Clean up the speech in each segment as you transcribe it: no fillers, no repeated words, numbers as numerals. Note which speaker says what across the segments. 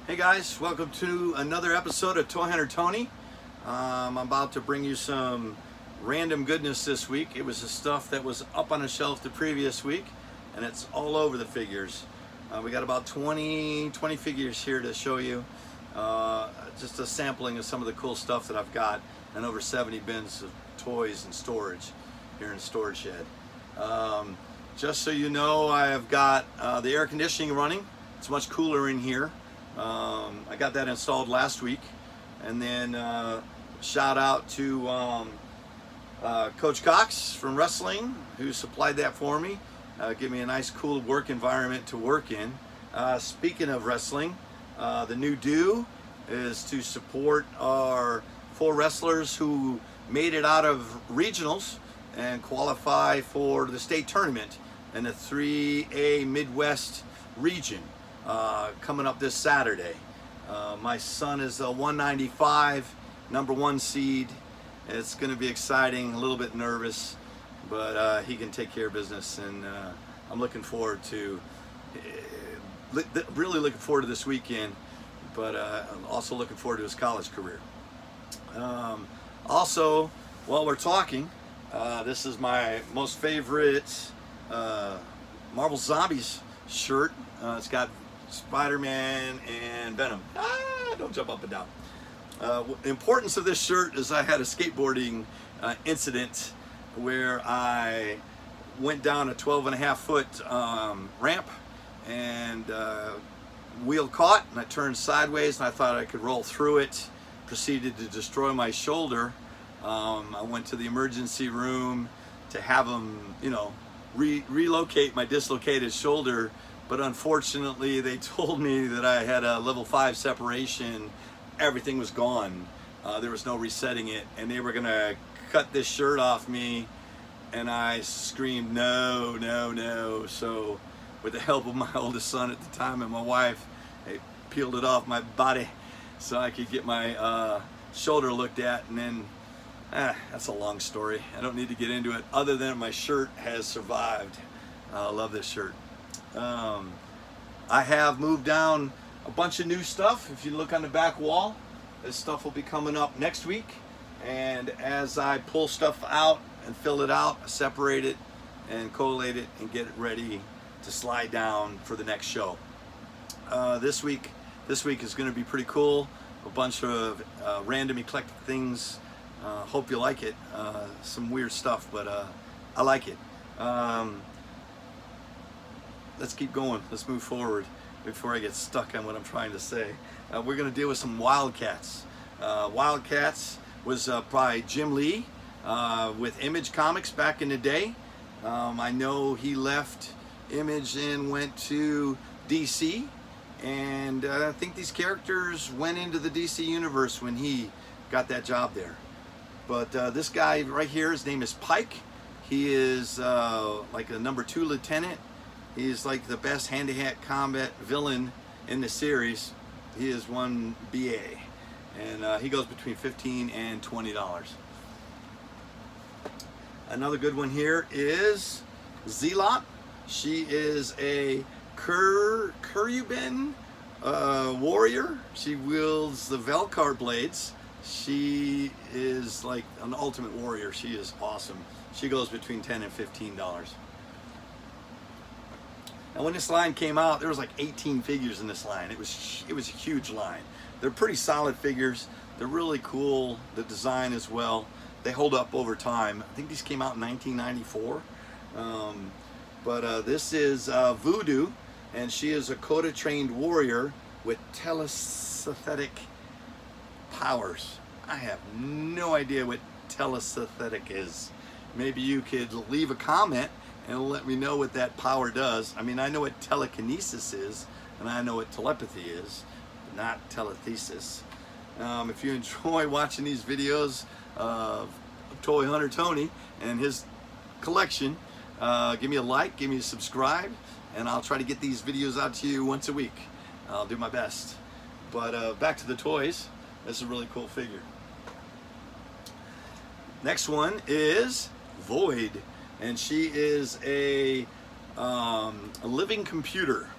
Speaker 1: Hey guys, welcome to another episode of Toy Hunter Tony. I'm about to bring you some random goodness this week. It was the stuff that was up on the shelf the previous week, and it's all over the figures. We got about 20 figures here to show you. Just a sampling of some of the cool stuff that I've got, and over 70 bins of toys and storage here in the storage shed. Just so you know, I have got the air conditioning running. It's much cooler in here. I got that installed last week, and then shout out to Coach Cox from wrestling, who supplied that for me. Give me a nice cool work environment to work in. Speaking of wrestling, the new do is to support our 4 wrestlers who made it out of regionals and qualify for the state tournament in the 3A Midwest region. Coming up this Saturday. My son is a 195, #1 seed. It's going to be exciting, a little bit nervous, but he can take care of business, and I'm looking forward to, really looking forward to this weekend, but I'm also looking forward to his college career. Also, while we're talking, this is my most favorite Marvel Zombies shirt. It's got Spider-Man and Venom. Don't jump up and down. The importance of this shirt is I had a skateboarding incident where I went down a 12.5-foot ramp, and wheel caught, and I turned sideways, and I thought I could roll through it. Proceeded to destroy my shoulder. I went to the emergency room to have them, relocate my dislocated shoulder. But unfortunately, they told me that I had a level 5 separation. Everything was gone. There was no resetting it, and they were gonna cut this shirt off me, and I screamed, no, no, no. So with the help of my oldest son at the time and my wife, they peeled it off my body so I could get my shoulder looked at, and then, that's a long story. I don't need to get into it, other than my shirt has survived. I love this shirt. I have moved down a bunch of new stuff. If you look on the back wall, this stuff will be coming up next week, and as I pull stuff out and fill it out, I separate it and collate it and get it ready to slide down for the next show. This week is going to be pretty cool. A bunch of random eclectic things. Hope you like it. Some weird stuff, but I like it. Let's keep going. Let's move forward before I get stuck on what I'm trying to say. We're going to deal with some Wildcats. Wildcats was by Jim Lee with Image Comics back in the day. I know he left Image and went to DC, and I think these characters went into the DC universe when he got that job there. But this guy right here, his name is Pike. He is like a #2 lieutenant. He's like the best hand-to-hand combat villain in the series. He is 1 BA, and he goes between $15 and $20. Another good one here is Zealot. She is a Kurubin warrior. She wields the Velkar blades. She is like an ultimate warrior. She is awesome. She goes between $10 and $15. And when this line came out, there was like 18 figures in this line. It was a huge line. They're pretty solid figures. They're really cool. The design as well. They hold up over time. I think these came out in 1994. But this is Vodoo, and she is a Coda-trained warrior with telesthetic powers. I have no idea what telesthetic is. Maybe you could leave a comment and let me know what that power does. I mean, I know what telekinesis is, and I know what telepathy is, but not telethesis. If you enjoy watching these videos of Toy Hunter Tony and his collection, give me a like, give me a subscribe, and I'll try to get these videos out to you once a week. I'll do my best. But back to the toys. This is a really cool figure. Next one is Void, and she is a living computer.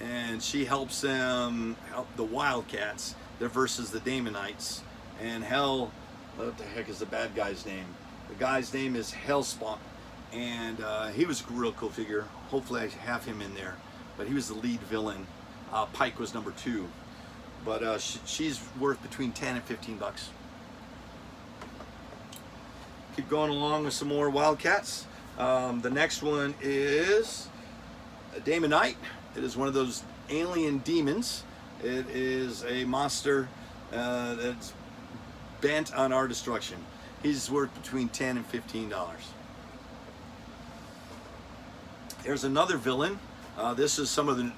Speaker 1: and she helps them help the Wildcats. They're versus the Deamonites, and Hell, what the heck is the bad guy's name? The guy's name is Hellspawn, and he was a real cool figure. Hopefully I have him in there, but he was the lead villain. Pike was number 2, but she's worth between 10 and 15 bucks. Keep going along with some more Wildcats. The next one is a Deamonite. It is one of those alien demons. It is a monster that's bent on our destruction. He's worth between $10 and $15. There's another villain. This is some of the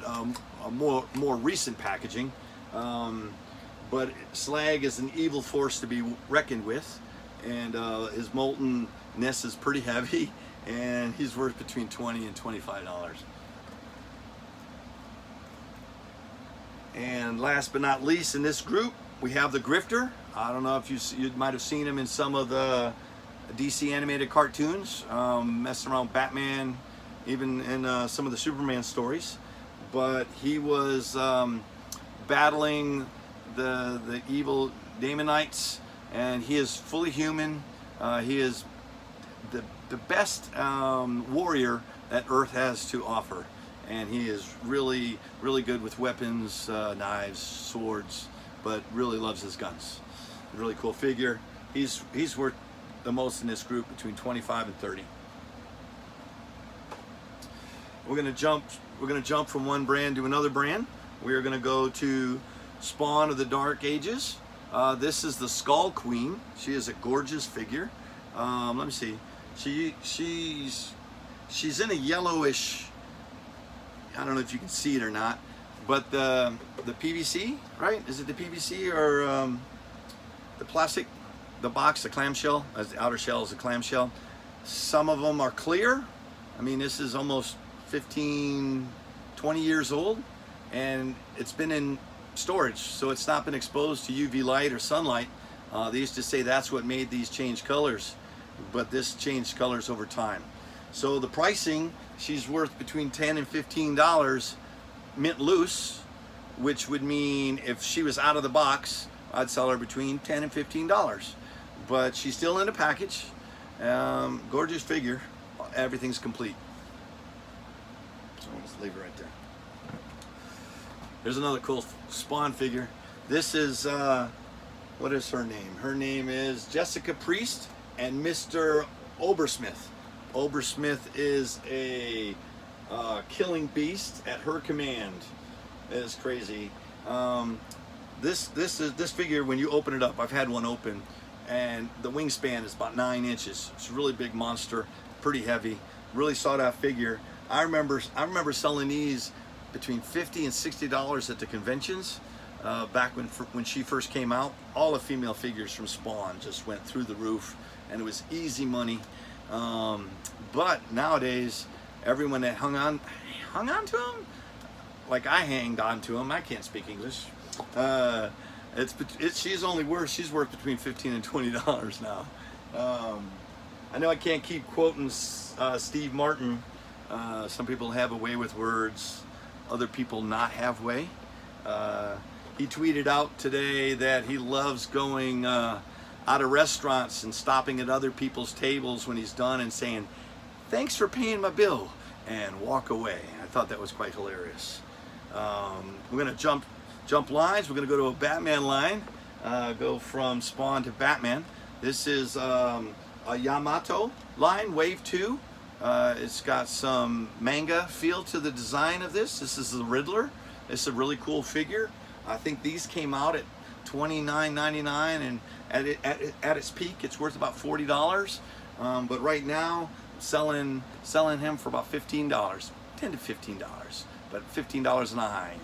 Speaker 1: more recent packaging, but Slag is an evil force to be reckoned with, and his moltenness is pretty heavy, and he's worth between $20 and $25. And last but not least in this group, we have the Grifter. I don't know if you might have seen him in some of the DC animated cartoons, messing around with Batman, even in some of the Superman stories. But he was battling the evil Deamonites, and he is fully human. He is the best warrior that Earth has to offer. And he is really, really good with weapons, knives, swords, but really loves his guns. Really cool figure. He's worth the most in this group, between 25 and 30. We're gonna jump from one brand to another brand. We are gonna go to Spawn of the Dark Ages. This is the Skull Queen. She is a gorgeous figure. Let me see. She's in a yellowish. I don't know if you can see it or not, but the PVC, right? Is it the PVC or the plastic, the box, the clamshell, as the outer shell is a clamshell? Some of them are clear. I mean, this is almost 15, 20 years old, and it's been in storage, so it's not been exposed to UV light or sunlight. They used to say that's what made these change colors, but this changed colors over time. So the pricing, she's worth between $10 and $15 mint loose, which would mean if she was out of the box, I'd sell her between $10 and $15. But she's still in a package. Gorgeous figure. Everything's complete. So I'll just leave her right there. There's another cool Spawn figure. This is, what is her name? Her name is Jesica Priest and Mr. Obersmith. Obersmith is a killing beast at her command. It is crazy. This figure, when you open it up, I've had one open, and the wingspan is about 9 inches. It's a really big monster, pretty heavy, really sought out figure. I remember selling these between $50 and $60 at the conventions back when she first came out. All the female figures from Spawn just went through the roof, and it was easy money. But nowadays, everyone that hung on to them, like I hanged on to them. I can't speak English. She's worth between $15 and $20 now. I know I can't keep quoting Steve Martin. Some people have a way with words, other people not have way. He tweeted out today that he loves going out of restaurants and stopping at other people's tables when he's done and saying, "Thanks for paying my bill," and walk away. I thought that was quite hilarious. We're gonna jump lines. We're gonna go to a Batman line, go from Spawn to Batman. This is a Yamato line, Wave 2. It's got some manga feel to the design of this. This is the Riddler. It's a really cool figure. I think these came out at $29.99, and at its peak, it's worth about $40. But right now, selling him for about $15, $10 to $15, but $15 on the high end.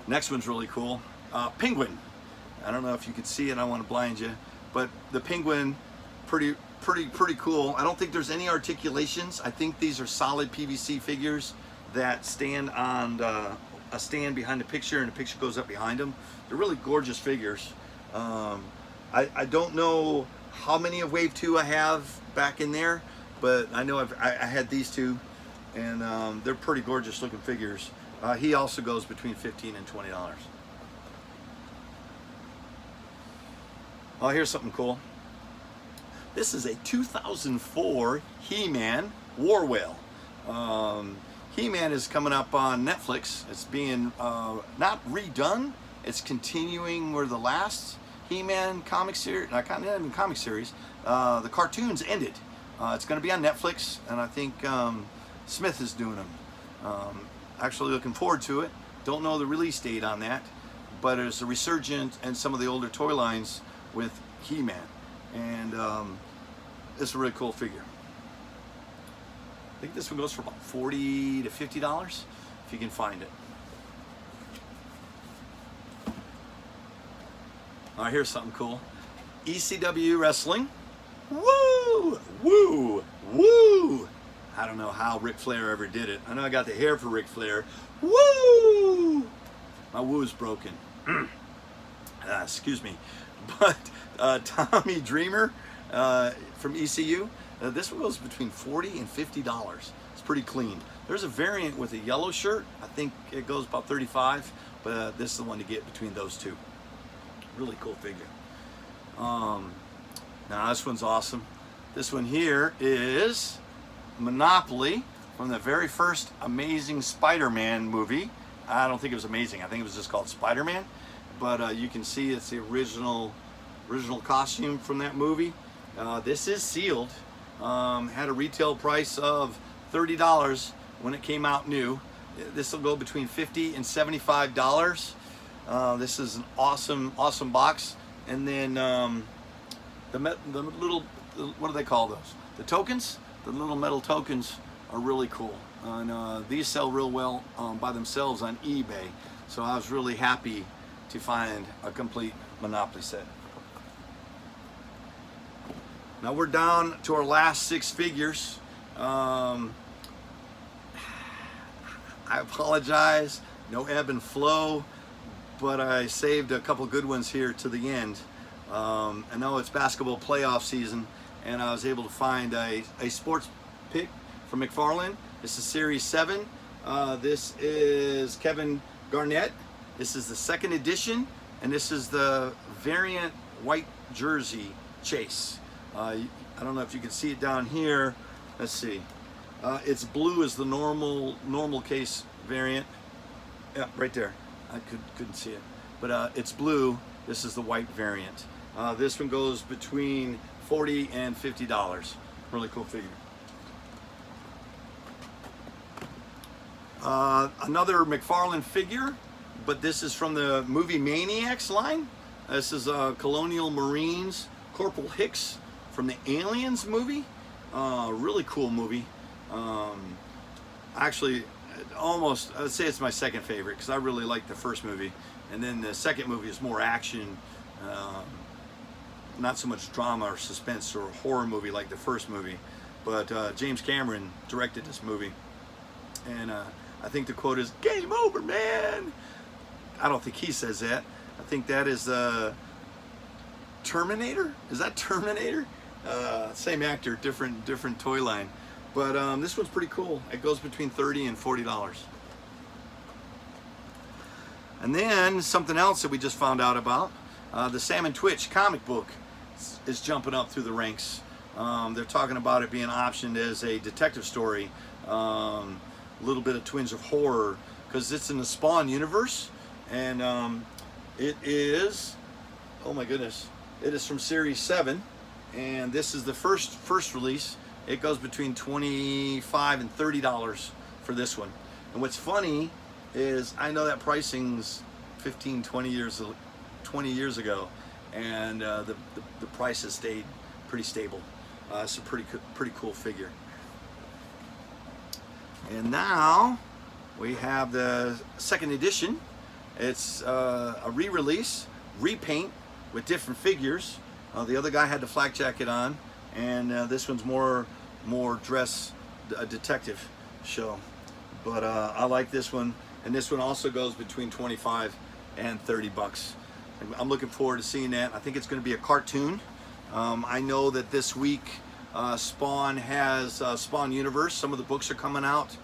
Speaker 1: Next one's really cool. Penguin. I don't know if you can see it. I don't want to blind you, but the Penguin, pretty cool. I don't think there's any articulations. I think these are solid PVC figures that stand on a stand behind the picture, and the picture goes up behind them. They're really gorgeous figures. I don't know how many of Wave 2 I have back in there, but I know I had these two. and they're pretty gorgeous looking figures. He also goes between $15 and $20. Oh, here's something cool. This is a 2004 He-Man War Whale. He-Man is coming up on Netflix. It's being not redone. It's continuing where the last He-Man comic series, not even comic series, the cartoons ended. It's going to be on Netflix, and I think Smith is doing them. Actually looking forward to it. Don't know the release date on that, but it's a resurgence in some of the older toy lines with He-Man, and it's a really cool figure. I think this one goes for about $40 to $50 if you can find it. All right, here's something cool. ECW Wrestling. Woo! Woo! Woo! I don't know how Ric Flair ever did it. I know I got the hair for Ric Flair. Woo! My woo's broken. Excuse me. But Tommy Dreamer from ECU, this one goes between $40 and $50. It's pretty clean. There's a variant with a yellow shirt. I think it goes about $35, but this is the one to get between those two. Really cool figure. Now this one's awesome. This one here is Monopoly from the very first Amazing Spider-Man movie. I don't think it was amazing. I think it was just called Spider-Man. But you can see it's the original costume from that movie. This is sealed. Had a retail price of $30 when it came out new. This will go between $50 and $75. This is an awesome box. And then the little, what do they call those? The tokens? The little metal tokens are really cool. And these sell real well by themselves on eBay. So I was really happy to find a complete Monopoly set. Now we're down to our last 6 figures. I apologize, no ebb and flow, but I saved a couple good ones here to the end. I know it's basketball playoff season, and I was able to find a sports pick from McFarlane. This is Series 7. This is Kevin Garnett. This is the 2nd edition, and this is the variant white jersey chase. I don't know if you can see it down here. Let's see. It's blue as the normal case variant. Yeah, right there. I couldn't see it, but it's blue. This is the white variant. This one goes between $40 and $50. Really cool figure. Another McFarlane figure, but this is from the movie Maniacs line. This is Colonial Marines Corperal Hicks from the Aliens movie. Really cool movie. Actually, almost, I'd say it's my second favorite because I really like the first movie. And then the second movie is more action, not so much drama or suspense or horror movie like the first movie. But James Cameron directed this movie. And I think the quote is, "Game over, man." I don't think he says that. I think that is Terminator. Is that Terminator? Same actor, different toy line. But this one's pretty cool. It goes between $30 and $40. And then something else that we just found out about, the Sam and Twitch comic book is jumping up through the ranks. They're talking about it being optioned as a detective story, a little bit of twinge of horror, because it's in the Spawn universe, and it is, oh my goodness, it is from Series 7, and this is the first release. It goes between $25 and $30 for this one. And what's funny is I know that pricing's 15, 20 years ago, and the price has stayed pretty stable. It's a pretty cool figure. And now we have the 2nd edition. It's a re-release, repaint with different figures. The other guy had the flak jacket on, and this one's more dress detective show. But I like this one, and this one also goes between $25 and $30. I'm looking forward to seeing that. I think it's going to be a cartoon. I know that this week Spawn has Spawn Universe. Some of the books are coming out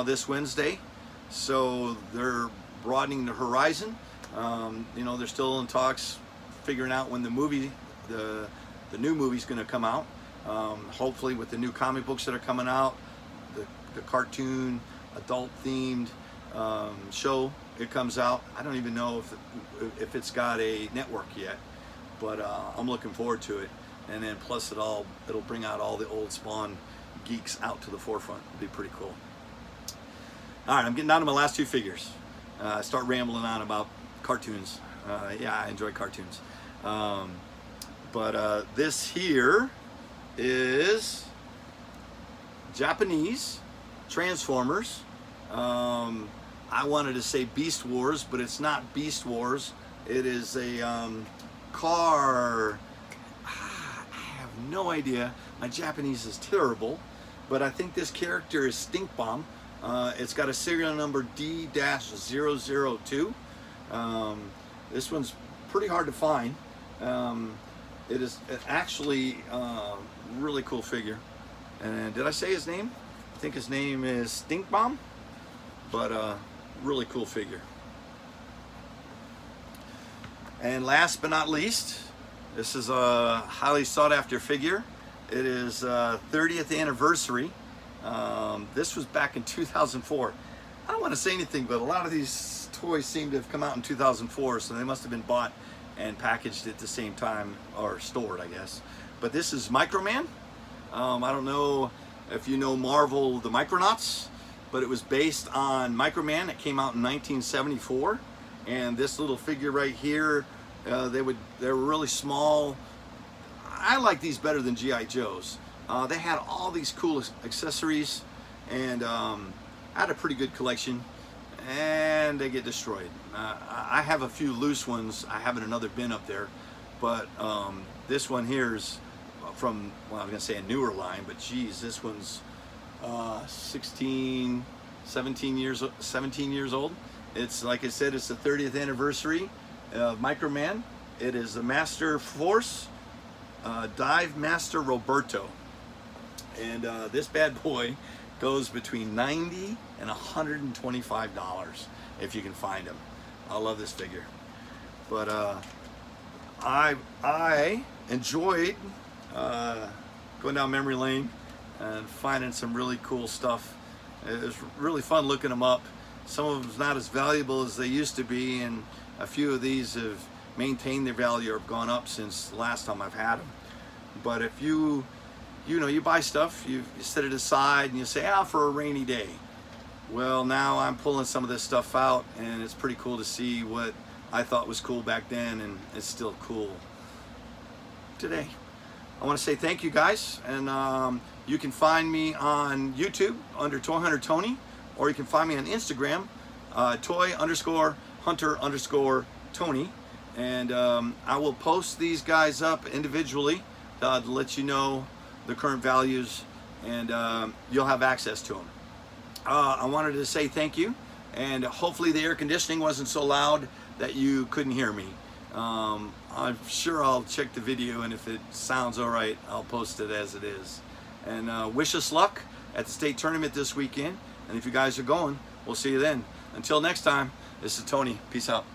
Speaker 1: this Wednesday, so they're broadening the horizon. You know, they're still in talks, figuring out when the new movie's going to come out. Hopefully, with the new comic books that are coming out, the cartoon, adult-themed show, it comes out. I don't even know if it's got a network yet, but I'm looking forward to it. And then plus it'll bring out all the old Spawn geeks out to the forefront. It'll be pretty cool. All right, I'm getting down to my last two figures. I start rambling on about cartoons. Yeah, I enjoy cartoons. But this here is Japanese Transformers. I wanted to say Beast Wars, but it's not Beast Wars. It is a car. I have no idea. My Japanese is terrible, but I think this character is Stink Bomb. It's got a serial number D-002. This one's pretty hard to find. It is actually a really cool figure. And did I say his name? I think his name is Stink Bomb, but really cool figure. And last but not least, this is a highly sought after figure. It is 30th anniversary. This was back in 2004. I don't want to say anything, but a lot of these toys seem to have come out in 2004, so they must have been bought and packaged at the same time, or stored, I guess. But this is MicroMan. I don't know if you know Marvel, the Micronauts, but it was based on MicroMan. It came out in 1974, and this little figure right here, they were really small. I like these better than G.I. Joes. They had all these cool accessories, and I had a pretty good collection, and they get destroyed. I have a few loose ones. I have in another bin up there, but this one here is from, well, I was gonna say a newer line, but geez, this one's 17 years old. It's, like I said, it's the 30th anniversary of MicroMan. It is the Master Force Divemaster Roberto, and this bad boy goes between $90 and $125 if you can find him. I love this figure, but I enjoyed going down memory lane and finding some really cool stuff. It was really fun looking them up. Some of them's not as valuable as they used to be, and a few of these have maintained their value or have gone up since the last time I've had them. But if you buy stuff, you set it aside and you say, for a rainy day. Well, now I'm pulling some of this stuff out, and it's pretty cool to see what I thought was cool back then, and it's still cool today. I want to say thank you guys, and you can find me on YouTube under Toy Hunter Tony, or you can find me on Instagram, Toy_Hunter_Tony, and I will post these guys up individually to let you know the current values, and you'll have access to them. I wanted to say thank you, and hopefully the air conditioning wasn't so loud that you couldn't hear me. I'm sure I'll check the video, and if it sounds all right, I'll post it as it is. And wish us luck at the state tournament this weekend, and if you guys are going, we'll see you then. Until next time, this is Tony. Peace out.